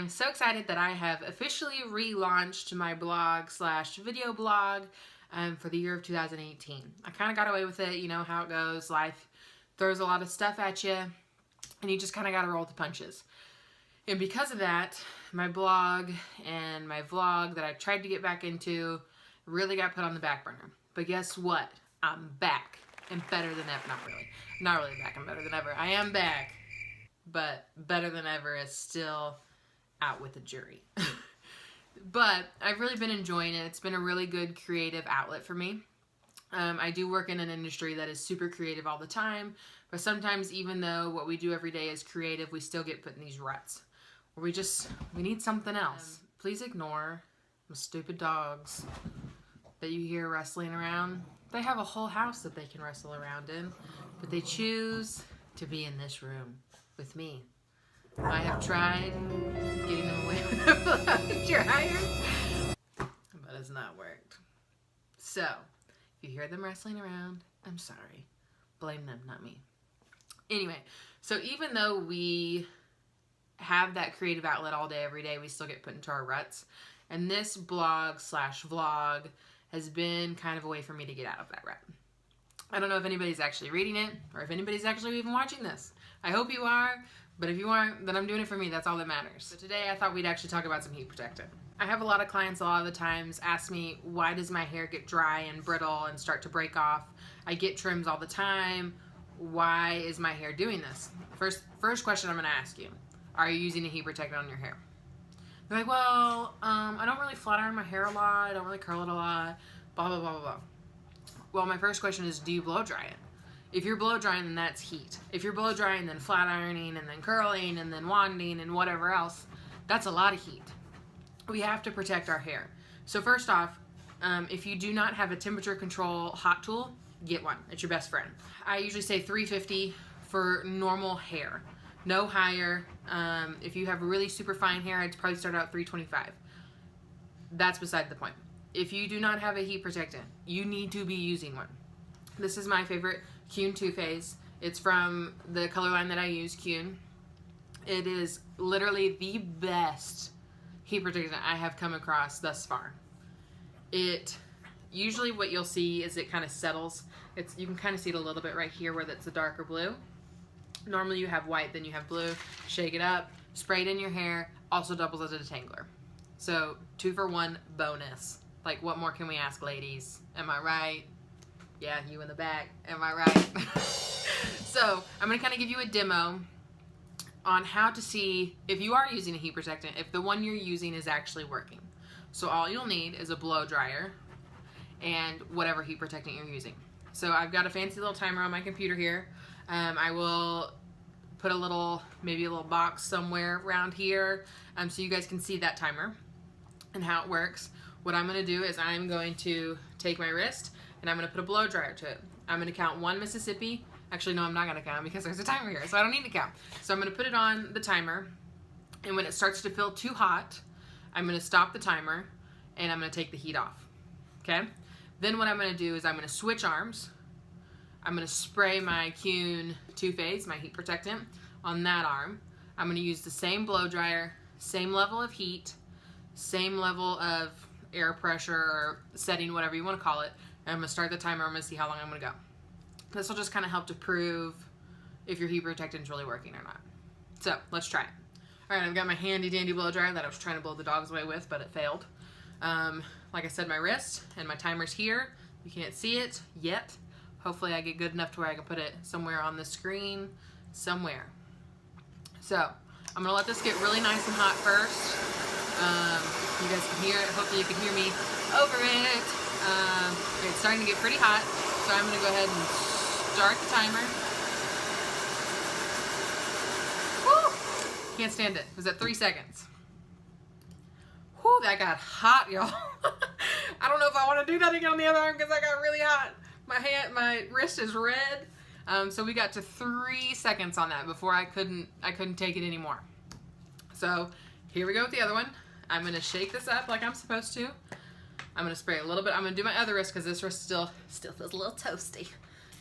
am so excited that I have officially relaunched my blog slash video blog for the year of 2018. I kind of got away with it, you know how it goes. Life throws a lot of stuff at you and you just kind of got to roll with the punches. And because of that, my blog and my vlog that I tried to get back into really got put on the back burner. But guess what? I'm back and better than ever. Not really back and better than ever. I am back, but better than ever is still out with the jury. But I've really been enjoying it. It's been a really good creative outlet for me. I do work in an industry that is super creative all the time, but sometimes even though what we do every day is creative, we still get put in these ruts where we need something else. Please ignore the stupid dogs that you hear wrestling around. They have a whole house that they can wrestle around in, but they choose to be in this room with me. I have tried getting them away with a blow dryer, but it's not worked. So, if you hear them wrestling around, I'm sorry. Blame them, not me. Anyway, so even though we have that creative outlet all day, every day, we still get put into our ruts. And this blog slash vlog has been kind of a way for me to get out of that rut. I don't know if anybody's actually reading it or if anybody's actually even watching this. I hope you are, but if you aren't, then I'm doing it for me. That's all that matters. So today I thought we'd actually talk about some heat protectant. I have a lot of clients a lot of the times ask me, why does my hair get dry and brittle and start to break off? I get trims all the time. Why is my hair doing this? First question I'm gonna ask you, are you using a heat protectant on your hair? They're like, well, I don't really flat iron my hair a lot. I don't really curl it a lot, blah, blah, blah, blah, blah. Well, my first question is, do you blow dry it? If you're blow drying, then that's heat. If you're blow drying, then flat ironing, and then curling, and then wanding, and whatever else, that's a lot of heat. We have to protect our hair. So first off, if you do not have a temperature control hot tool, get one. It's your best friend. I usually say 350 for normal hair. No higher. If you have really super fine hair, I'd probably start out 325. That's beside the point. If you do not have a heat protectant, you need to be using one. This is my favorite Kuhn 2-phase. It's from the color line that I use, Kuhn. It is literally the best heat protectant I have come across thus far. Usually what you'll see is it kind of settles. You can kind of see it a little bit right here where that's the darker blue. Normally you have white, then you have blue. Shake it up, spray it in your hair, also doubles as a detangler. So 2 for 1 bonus. Like, what more can we ask, ladies? Am I right? Yeah, you in the back. Am I right? So I'm gonna kind of give you a demo on how to see if you are using a heat protectant, if the one you're using is actually working. So all you'll need is a blow dryer and whatever heat protectant you're using. So I've got a fancy little timer on my computer here. I will put maybe a little box somewhere around here so you guys can see that timer and how it works. What I'm going to do is I'm going to take my wrist and I'm going to put a blow dryer to it. I'm going to count 1 Mississippi. Actually, no, I'm not going to count because there's a timer here, so I don't need to count. So I'm going to put it on the timer, and when it starts to feel too hot, I'm going to stop the timer and I'm going to take the heat off. Okay? Then what I'm going to do is I'm going to switch arms. I'm going to spray my Kuhn 2-phase, my heat protectant, on that arm. I'm going to use the same blow dryer, same level of heat, same level of air pressure or setting, whatever you want to call it. And I'm going to start the timer. I'm going to see how long I'm going to go. This will just kind of help to prove if your heat protectant is really working or not. So let's try it. All right, I've got my handy dandy blow dryer that I was trying to blow the dogs away with, but it failed. Like I said, my wrist and my timer's here. You can't see it yet. Hopefully I get good enough to where I can put it somewhere on the screen, somewhere. So I'm gonna let this get really nice and hot first. You guys can hear it. Hopefully you can hear me over it. It's starting to get pretty hot, so I'm gonna go ahead and start the timer. Woo! Can't stand it. It was at 3 seconds. Whew, that got hot, y'all. I don't know if I want to do that again on the other arm because I got really hot. My wrist is red. So we got to 3 seconds on that before I couldn't take it anymore. So here we go with the other one. I'm gonna shake this up like I'm supposed to. I'm gonna spray a little bit. I'm gonna do my other wrist because this wrist still feels a little toasty.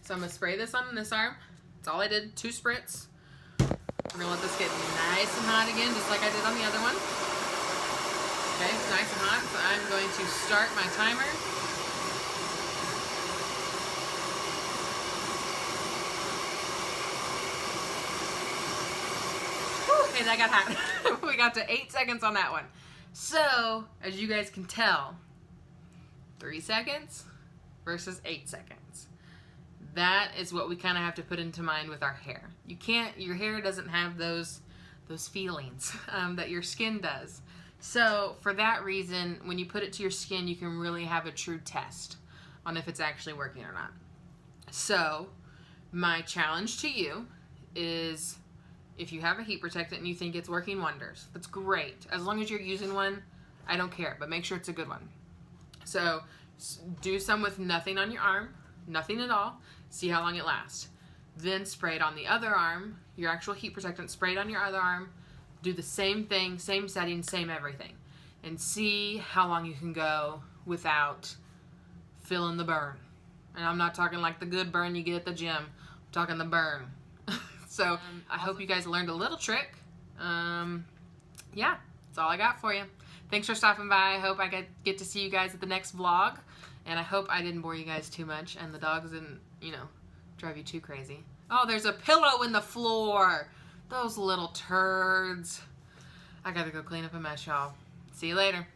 So I'm gonna spray this on this arm. That's all I did, 2 spritz. We're gonna let this get nice and hot again, just like I did on the other one. Okay, it's nice and hot, so I'm going to start my timer. Whew, okay, that got hot. We got to 8 seconds on that one. So, as you guys can tell, 3 seconds versus 8 seconds. That is what we kind of have to put into mind with our hair. Your hair doesn't have those feelings that your skin does. So for that reason, when you put it to your skin, you can really have a true test on if it's actually working or not. So my challenge to you is, if you have a heat protectant and you think it's working wonders, that's great. As long as you're using one, I don't care, but make sure it's a good one. So do some with nothing on your arm, nothing at all. See how long it lasts. Then spray it on the other arm, your actual heat protectant, spray it on your other arm. Do the same thing, same setting, same everything. And see how long you can go without feeling the burn. And I'm not talking like the good burn you get at the gym. I'm talking the burn. So I hope you guys learned a little trick. Yeah, that's all I got for you. Thanks for stopping by. I hope I get to see you guys at the next vlog. And I hope I didn't bore you guys too much and the dogs didn't, drive you too crazy. Oh, there's a pillow in the floor. Those little turds. I gotta go clean up a mess, y'all. See you later.